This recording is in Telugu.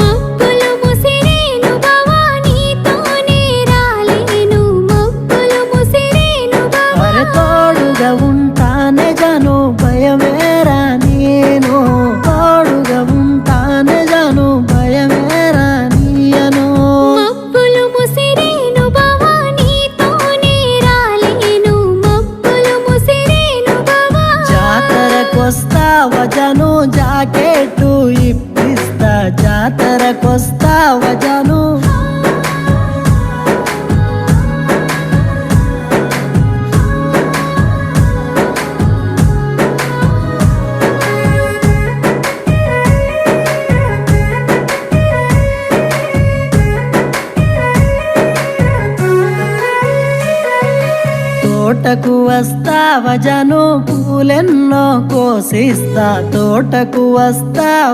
మొక్కులు ముసిరేను బావా నీతోనే రాలేను మొక్కులు ముసిరేను బావా అరే తోడుగా ఉంటానే జాను భయమేరా నేను తోడుగా ఉంటానే జాను భయమేరా నీయను మొక్కులు ముసిరేను బావా నీతోనే రాలేను మొక్కులు ముసిరేను బావా జాతరకొస్తావా జాను జాకెట్టు ఇప్పిస్తా జాతరకొస్తావా జాను తోటకు వస్తావా జాను పూలెన్నో కోసిస్తా తోటకు వస్తావా